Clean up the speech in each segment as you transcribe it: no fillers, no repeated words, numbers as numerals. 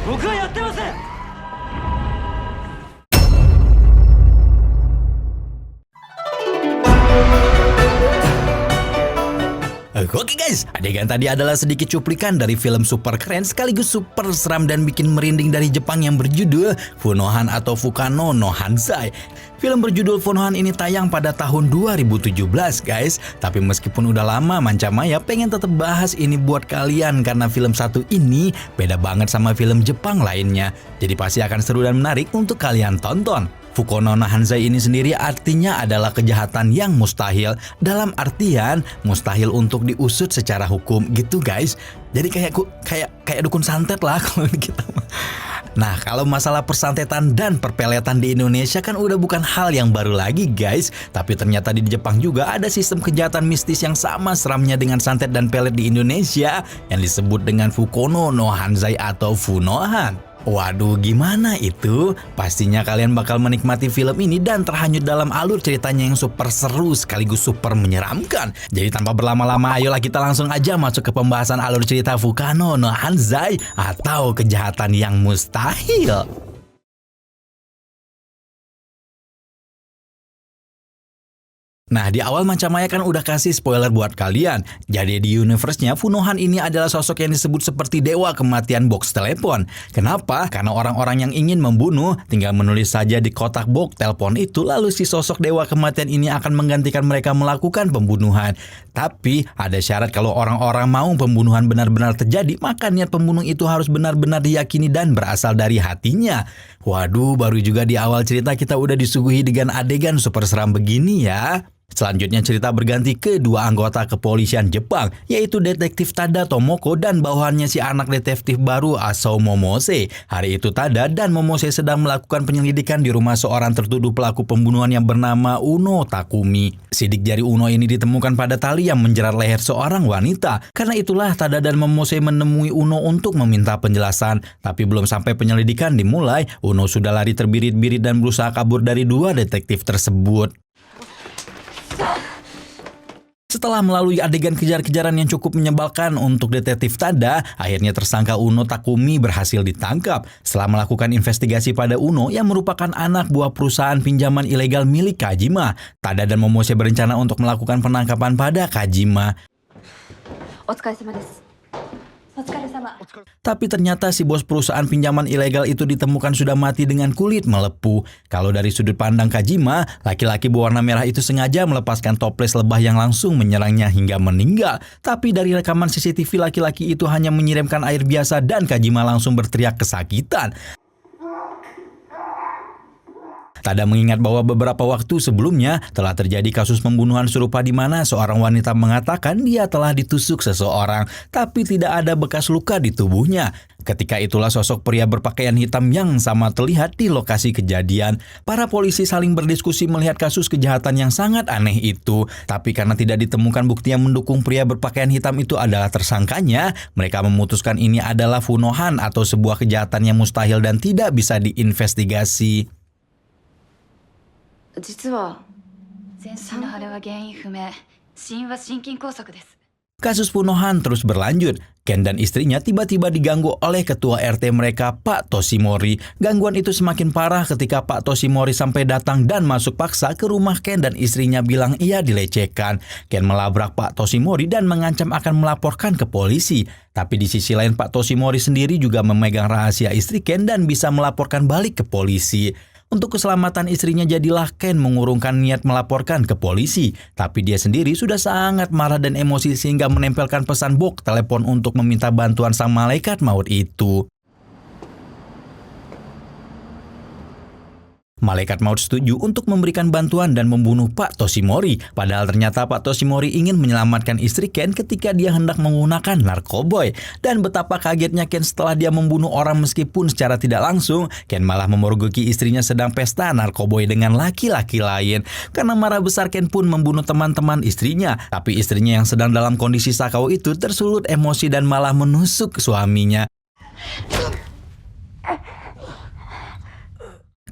僕はやってません。 Oke guys, adegan tadi adalah sedikit cuplikan dari film super keren sekaligus super seram dan bikin merinding dari Jepang yang berjudul Funohan atau Fukano no Hanzai. Film berjudul Funohan ini tayang pada tahun 2017 guys. Tapi meskipun udah lama, Mancamaya pengen tetap bahas ini buat kalian karena film satu ini beda banget sama film Jepang lainnya. Jadi pasti akan seru dan menarik untuk kalian tonton. Fukono no Hanzai ini sendiri artinya adalah kejahatan yang mustahil, dalam artian mustahil untuk diusut secara hukum gitu guys. Jadi kayak dukun santet lah kalau kita. Nah, kalau masalah persantetan dan perpeletan di Indonesia kan udah bukan hal yang baru lagi guys. Tapi ternyata di Jepang juga ada sistem kejahatan mistis yang sama seramnya dengan santet dan pelet di Indonesia yang disebut dengan Fukono no Hanzai atau Funohan. Waduh, gimana itu? Pastinya kalian bakal menikmati film ini dan terhanyut dalam alur ceritanya yang super seru sekaligus super menyeramkan. Jadi tanpa berlama-lama, ayolah kita langsung aja masuk ke pembahasan alur cerita Fukano no Hanzai atau kejahatan yang mustahil. Nah, di awal Mancamaya kan udah kasih spoiler buat kalian. Jadi di universe-nya Funohan ini adalah sosok yang disebut seperti dewa kematian box telepon. Kenapa? Karena orang-orang yang ingin membunuh tinggal menulis saja di kotak box telepon itu, lalu si sosok dewa kematian ini akan menggantikan mereka melakukan pembunuhan. Tapi ada syarat, kalau orang-orang mau pembunuhan benar-benar terjadi, maka niat pembunuh itu harus benar-benar diyakini dan berasal dari hatinya. Waduh, baru juga di awal cerita kita udah disuguhi dengan adegan super seram begini ya. Selanjutnya cerita berganti ke dua anggota kepolisian Jepang, yaitu detektif Tada Tomoko dan bawahannya si anak detektif baru Asao Momose. Hari itu Tada dan Momose sedang melakukan penyelidikan di rumah seorang tertuduh pelaku pembunuhan yang bernama Uno Takumi. Sidik jari Uno ini ditemukan pada tali yang menjerat leher seorang wanita. Karena itulah Tada dan Momose menemui Uno untuk meminta penjelasan. Tapi belum sampai penyelidikan dimulai, Uno sudah lari terbirit-birit dan berusaha kabur dari dua detektif tersebut. Setelah melalui adegan kejar-kejaran yang cukup menyebalkan untuk detektif Tada, akhirnya tersangka Uno Takumi berhasil ditangkap. Setelah melakukan investigasi pada Uno yang merupakan anak buah perusahaan pinjaman ilegal milik Kajima, Tada dan Momose berencana untuk melakukan penangkapan pada Kajima. Tapi ternyata si bos perusahaan pinjaman ilegal itu ditemukan sudah mati dengan kulit melepuh. Kalau dari sudut pandang Kajima, laki-laki berwarna merah itu sengaja melepaskan toples lebah yang langsung menyerangnya hingga meninggal. Tapi dari rekaman CCTV, laki-laki itu hanya menyiramkan air biasa dan Kajima langsung berteriak kesakitan. Tada mengingat bahwa beberapa waktu sebelumnya telah terjadi kasus pembunuhan serupa di mana seorang wanita mengatakan dia telah ditusuk seseorang, tapi tidak ada bekas luka di tubuhnya. Ketika itulah sosok pria berpakaian hitam yang sama terlihat di lokasi kejadian. Para polisi saling berdiskusi melihat kasus kejahatan yang sangat aneh itu. Tapi karena tidak ditemukan bukti yang mendukung pria berpakaian hitam itu adalah tersangkanya, mereka memutuskan ini adalah Funohan atau sebuah kejahatan yang mustahil dan tidak bisa diinvestigasi. 実は全身の腫れは原因不明、死因は心筋梗塞です。 Kasus Funohan terus berlanjut. Ken dan istrinya tiba-tiba diganggu oleh ketua RT mereka, Pak Toshimori. Gangguan itu semakin parah ketika Pak Toshimori sampai datang dan masuk paksa ke rumah Ken dan istrinya bilang ia dilecehkan. Ken melabrak Pak Toshimori dan mengancam akan melaporkan ke polisi. Tapi di sisi lain Pak Toshimori sendiri juga memegang rahasia istri Ken dan bisa melaporkan balik ke polisi. Untuk keselamatan istrinya jadilah Ken mengurungkan niat melaporkan ke polisi. Tapi dia sendiri sudah sangat marah dan emosi sehingga menempelkan pesan box telepon untuk meminta bantuan sang malaikat maut itu. Malaikat maut setuju untuk memberikan bantuan dan membunuh Pak Toshimori. Padahal ternyata Pak Toshimori ingin menyelamatkan istri Ken ketika dia hendak menggunakan narkoboy. Dan betapa kagetnya Ken setelah dia membunuh orang meskipun secara tidak langsung. Ken malah memergoki istrinya sedang pesta narkoboy dengan laki-laki lain. Karena marah besar, Ken pun membunuh teman-teman istrinya. Tapi istrinya yang sedang dalam kondisi sakau itu tersulut emosi dan malah menusuk suaminya.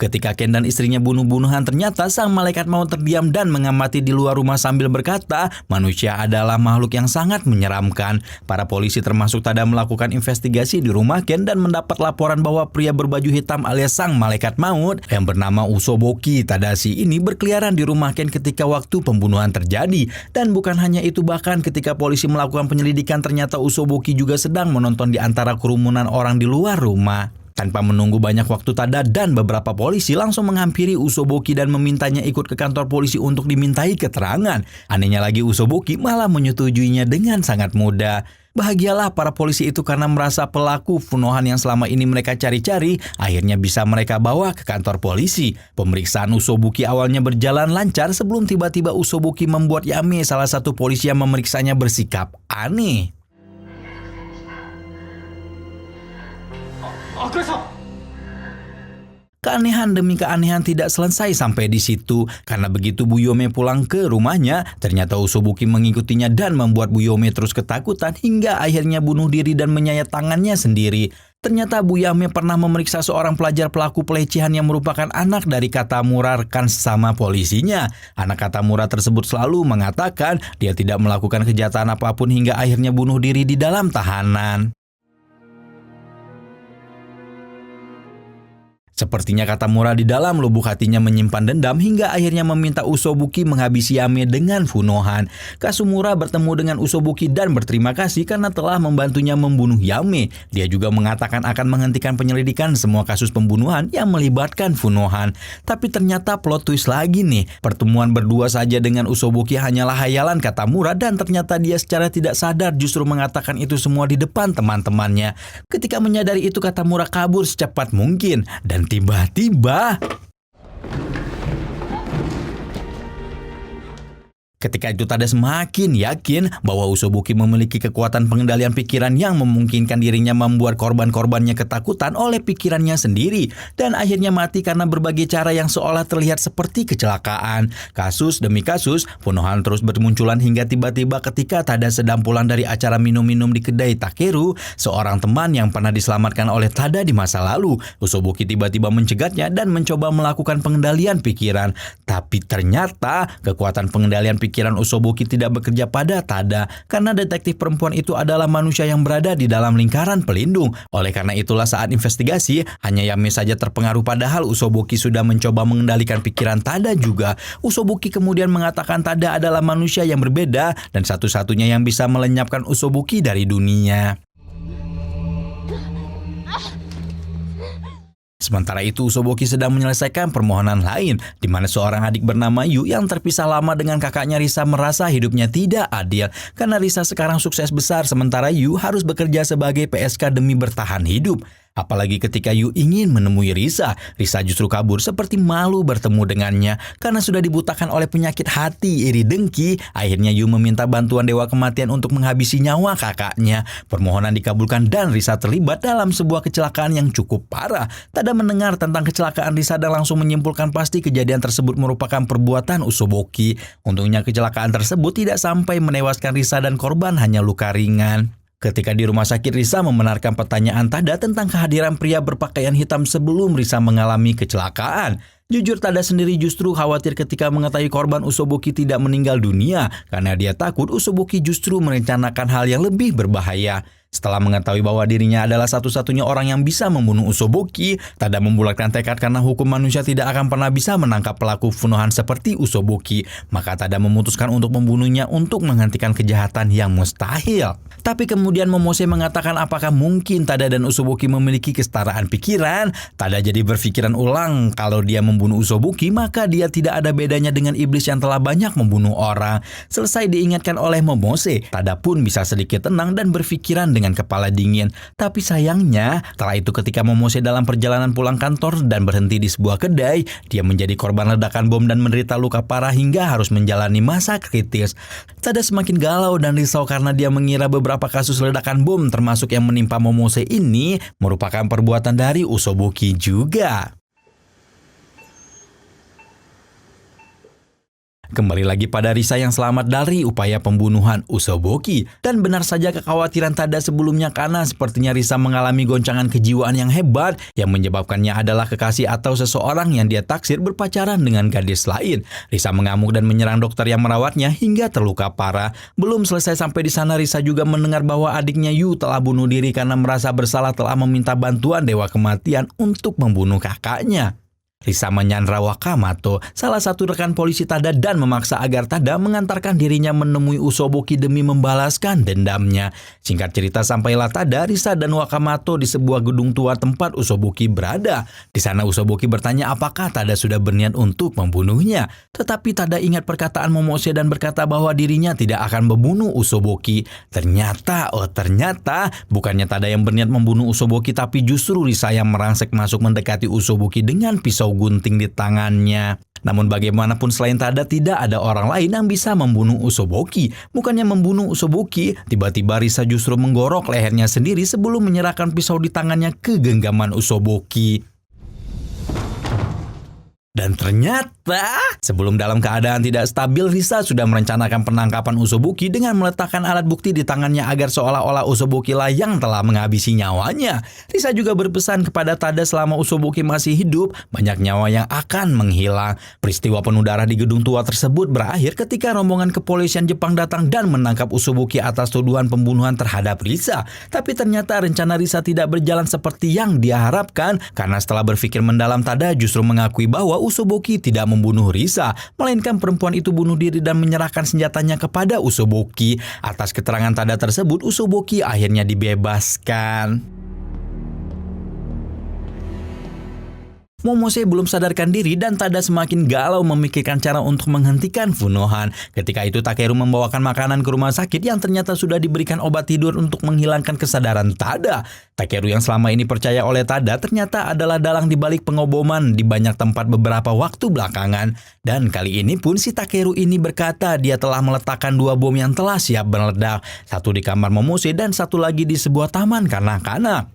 Ketika Ken dan istrinya bunuh-bunuhan, ternyata sang malaikat maut terdiam dan mengamati di luar rumah sambil berkata, manusia adalah makhluk yang sangat menyeramkan. Para polisi termasuk Tada melakukan investigasi di rumah Ken dan mendapat laporan bahwa pria berbaju hitam alias sang malaikat maut yang bernama Usoboki Tadashi ini berkeliaran di rumah Ken ketika waktu pembunuhan terjadi. Dan bukan hanya itu, bahkan ketika polisi melakukan penyelidikan ternyata Usoboki juga sedang menonton di antara kerumunan orang di luar rumah. Tanpa menunggu banyak waktu, Tada dan beberapa polisi langsung menghampiri Usoboki dan memintanya ikut ke kantor polisi untuk dimintai keterangan. Anehnya lagi, Usoboki malah menyetujuinya dengan sangat mudah. Bahagialah para polisi itu karena merasa pelaku pembunuhan yang selama ini mereka cari-cari akhirnya bisa mereka bawa ke kantor polisi. Pemeriksaan Usoboki awalnya berjalan lancar sebelum tiba-tiba Usoboki membuat Yame, salah satu polisi yang memeriksanya, bersikap aneh. Keanehan demi keanehan tidak selesai sampai di situ. Karena begitu Buyome pulang ke rumahnya, ternyata Usoboki mengikutinya dan membuat Buyome terus ketakutan hingga akhirnya bunuh diri dan menyayat tangannya sendiri. Ternyata Buyame pernah memeriksa seorang pelajar pelaku pelecehan yang merupakan anak dari Katamura, rekan sesama polisinya. Anak Katamura tersebut selalu mengatakan dia tidak melakukan kejahatan apapun hingga akhirnya bunuh diri di dalam tahanan. Sepertinya Katamura di dalam lubuk hatinya menyimpan dendam hingga akhirnya meminta Usoboki menghabisi Yame dengan Funohan. Kasumura bertemu dengan Usoboki dan berterima kasih karena telah membantunya membunuh Yame. Dia juga mengatakan akan menghentikan penyelidikan semua kasus pembunuhan yang melibatkan Funohan. Tapi ternyata plot twist lagi nih. Pertemuan berdua saja dengan Usoboki hanyalah hayalan Katamura dan ternyata dia secara tidak sadar justru mengatakan itu semua di depan teman-temannya. Ketika menyadari itu, Katamura kabur secepat mungkin dan tiba-tiba ketika itu Tada semakin yakin bahwa Usoboki memiliki kekuatan pengendalian pikiran yang memungkinkan dirinya membuat korban-korbannya ketakutan oleh pikirannya sendiri dan akhirnya mati karena berbagai cara yang seolah terlihat seperti kecelakaan. Kasus demi kasus, pembunuhan terus bermunculan hingga tiba-tiba ketika Tada sedang pulang dari acara minum-minum di kedai Takeru, seorang teman yang pernah diselamatkan oleh Tada di masa lalu, Usoboki tiba-tiba mencegatnya dan mencoba melakukan pengendalian pikiran. Tapi ternyata kekuatan pengendalian pikiran Usoboki tidak bekerja pada Tada karena detektif perempuan itu adalah manusia yang berada di dalam lingkaran pelindung. Oleh karena itulah saat investigasi hanya Yame saja terpengaruh padahal Usoboki sudah mencoba mengendalikan pikiran Tada juga. Usoboki kemudian mengatakan Tada adalah manusia yang berbeda dan satu-satunya yang bisa melenyapkan Usoboki dari dunia. Sementara itu Usoboki sedang menyelesaikan permohonan lain di mana seorang adik bernama Yu yang terpisah lama dengan kakaknya Risa merasa hidupnya tidak adil karena Risa sekarang sukses besar sementara Yu harus bekerja sebagai PSK demi bertahan hidup. Apalagi ketika Yu ingin menemui Risa, Risa justru kabur seperti malu bertemu dengannya karena sudah dibutakan oleh penyakit hati iri dengki. Akhirnya Yu meminta bantuan Dewa Kematian untuk menghabisi nyawa kakaknya. Permohonan dikabulkan dan Risa terlibat dalam sebuah kecelakaan yang cukup parah. Tada mendengar tentang kecelakaan Risa dan langsung menyimpulkan pasti kejadian tersebut merupakan perbuatan Usoboki. Untungnya kecelakaan tersebut tidak sampai menewaskan Risa dan korban hanya luka ringan. Ketika di rumah sakit, Risa membenarkan pertanyaan Tada tentang kehadiran pria berpakaian hitam sebelum Risa mengalami kecelakaan. Jujur Tada sendiri justru khawatir ketika mengetahui korban Usoboki tidak meninggal dunia karena dia takut Usoboki justru merencanakan hal yang lebih berbahaya. Setelah mengetahui bahwa dirinya adalah satu-satunya orang yang bisa membunuh Usoboki, Tada membulatkan tekad karena hukum manusia tidak akan pernah bisa menangkap pelaku pembunuhan seperti Usoboki. Maka Tada memutuskan untuk membunuhnya untuk menghentikan kejahatan yang mustahil. Tapi kemudian Momose mengatakan apakah mungkin Tada dan Usoboki memiliki kesetaraan pikiran. Tada jadi berpikiran ulang kalau dia membunuh Usoboki maka dia tidak ada bedanya dengan iblis yang telah banyak membunuh orang. Selesai diingatkan oleh Momose, Tada pun bisa sedikit tenang dan berpikiran dengan kepala dingin. Tapi sayangnya, setelah itu ketika Momose dalam perjalanan pulang kantor dan berhenti di sebuah kedai, dia menjadi korban ledakan bom dan menderita luka parah hingga harus menjalani masa kritis. Tada semakin galau dan risau karena dia mengira beberapa kasus ledakan bom termasuk yang menimpa Momose ini merupakan perbuatan dari Usoboki juga. Kembali lagi pada Risa yang selamat dari upaya pembunuhan Usoboki. Dan benar saja kekhawatiran Tada sebelumnya karena sepertinya Risa mengalami goncangan kejiwaan yang hebat yang menyebabkannya adalah kekasih atau seseorang yang dia taksir berpacaran dengan gadis lain. Risa mengamuk dan menyerang dokter yang merawatnya hingga terluka parah. Belum selesai sampai di sana, Risa juga mendengar bahwa adiknya Yu telah bunuh diri karena merasa bersalah telah meminta bantuan Dewa Kematian untuk membunuh kakaknya. Risa menyandra Wakamoto, salah satu rekan polisi Tada, dan memaksa agar Tada mengantarkan dirinya menemui Usoboki demi membalaskan dendamnya. Singkat cerita, sampailah Tada, Risa, dan Wakamoto di sebuah gedung tua tempat Usoboki berada. Di sana Usoboki bertanya apakah Tada sudah berniat untuk membunuhnya. Tetapi Tada ingat perkataan Momose dan berkata bahwa dirinya tidak akan membunuh Usoboki. Ternyata bukannya Tada yang berniat membunuh Usoboki, tapi justru Risa yang merangsek masuk mendekati Usoboki dengan pisau gunting di tangannya. Namun bagaimanapun selain Tada, tidak ada orang lain yang bisa membunuh Usoboki. Bukannya membunuh Usoboki, tiba-tiba Risa justru menggorok lehernya sendiri sebelum menyerahkan pisau di tangannya ke genggaman Usoboki. Dan ternyata, sebelum dalam keadaan tidak stabil, Risa sudah merencanakan penangkapan Usoboki dengan meletakkan alat bukti di tangannya agar seolah-olah Usoboki lah yang telah menghabisi nyawanya. Risa juga berpesan kepada Tada selama Usoboki masih hidup, banyak nyawa yang akan menghilang. Peristiwa penuh darah di gedung tua tersebut berakhir ketika rombongan kepolisian Jepang datang dan menangkap Usoboki atas tuduhan pembunuhan terhadap Risa. Tapi ternyata rencana Risa tidak berjalan seperti yang dia harapkan, karena setelah berpikir mendalam, Tada justru mengakui bahwa Usoboki tidak membunuh Risa, melainkan perempuan itu bunuh diri dan menyerahkan senjatanya kepada Usoboki. Atas keterangan Tada tersebut, Usoboki akhirnya dibebaskan. Momose belum sadarkan diri dan Tada semakin galau memikirkan cara untuk menghentikan Funohan. Ketika itu Takeru membawakan makanan ke rumah sakit yang ternyata sudah diberikan obat tidur untuk menghilangkan kesadaran Tada. Takeru yang selama ini percaya oleh Tada ternyata adalah dalang dibalik pengoboman di banyak tempat beberapa waktu belakangan. Dan kali ini pun si Takeru ini berkata dia telah meletakkan 2 bom yang telah siap meledak. Satu di kamar Momose dan satu lagi di sebuah taman kanak-kanak.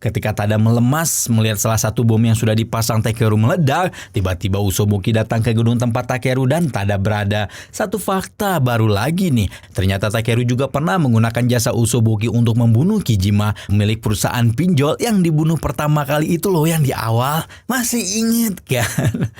Ketika Tada melemas melihat salah satu bom yang sudah dipasang Takeru meledak, tiba-tiba Usoboki datang ke gedung tempat Takeru dan Tada berada. Satu fakta baru lagi nih, ternyata Takeru juga pernah menggunakan jasa Usoboki untuk membunuh Kijima, pemilik perusahaan pinjol yang dibunuh pertama kali itu loh, yang di awal. Masih inget kan?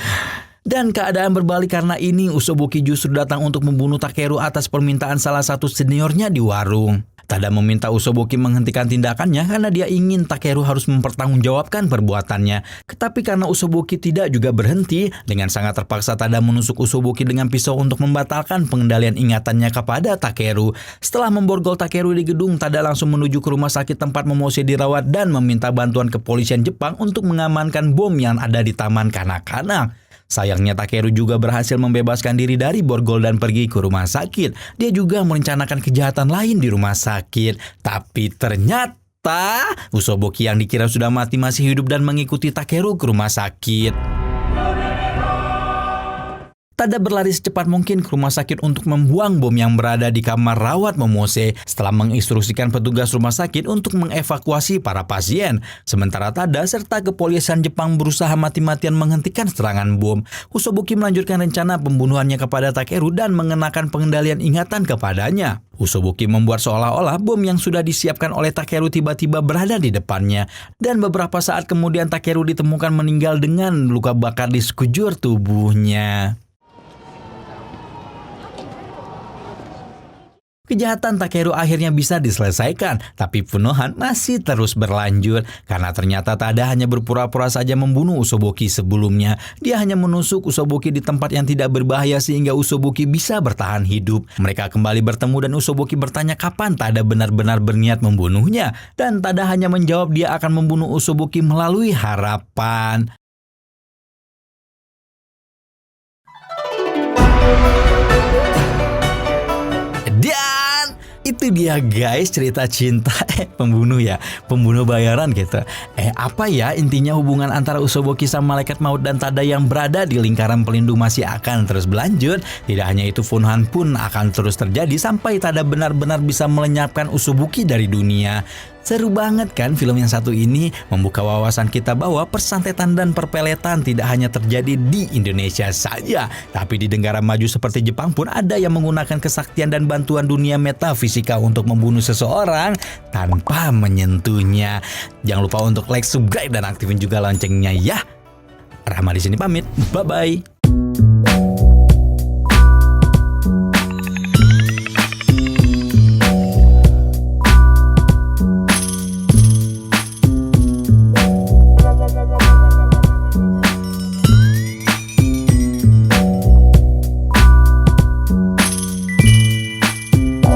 Dan keadaan berbalik karena ini Usoboki justru datang untuk membunuh Takeru atas permintaan salah satu seniornya di warung. Tada meminta Usoboki menghentikan tindakannya karena dia ingin Takeru harus mempertanggungjawabkan perbuatannya. Tetapi karena Usoboki tidak juga berhenti, dengan sangat terpaksa Tada menusuk Usoboki dengan pisau untuk membatalkan pengendalian ingatannya kepada Takeru. Setelah memborgol Takeru di gedung, Tada langsung menuju ke rumah sakit tempat Momose dirawat dan meminta bantuan kepolisian Jepang untuk mengamankan bom yang ada di taman kanak-kanak. Sayangnya Takeru juga berhasil membebaskan diri dari borgol dan pergi ke rumah sakit. Dia juga merencanakan kejahatan lain di rumah sakit. Tapi ternyata Usoboki yang dikira sudah mati masih hidup dan mengikuti Takeru ke rumah sakit. Tada berlari secepat mungkin ke rumah sakit untuk membuang bom yang berada di kamar rawat Momose setelah menginstruksikan petugas rumah sakit untuk mengevakuasi para pasien. Sementara Tada serta kepolisian Jepang berusaha mati-matian menghentikan serangan bom. Usoboki melanjutkan rencana pembunuhannya kepada Takeru dan mengenakan pengendalian ingatan kepadanya. Usoboki membuat seolah-olah bom yang sudah disiapkan oleh Takeru tiba-tiba berada di depannya. Dan beberapa saat kemudian Takeru ditemukan meninggal dengan luka bakar di sekujur tubuhnya. Kejahatan Takeru akhirnya bisa diselesaikan, tapi Funohan masih terus berlanjut karena ternyata Tada hanya berpura-pura saja membunuh Usoboki sebelumnya. Dia hanya menusuk Usoboki di tempat yang tidak berbahaya sehingga Usoboki bisa bertahan hidup. Mereka kembali bertemu dan Usoboki bertanya kapan Tada benar-benar berniat membunuhnya, dan Tada hanya menjawab dia akan membunuh Usoboki melalui harapan. Dan itu dia guys cerita cinta pembunuh bayaran gitu. Apa ya intinya hubungan antara Usoboki sama malaikat maut dan Tada yang berada di lingkaran pelindung masih akan terus berlanjut. Tidak hanya itu, Funohan pun akan terus terjadi sampai Tada benar-benar bisa melenyapkan Usoboki dari dunia. Seru banget kan film yang satu ini, membuka wawasan kita bahwa persantetan dan perpeletan tidak hanya terjadi di Indonesia saja, tapi di negara maju seperti Jepang pun ada yang menggunakan kesaktian dan bantuan dunia metafisika untuk membunuh seseorang tanpa menyentuhnya. Jangan lupa untuk like, subscribe, dan aktifin juga loncengnya ya. Rahma di sini pamit, bye-bye.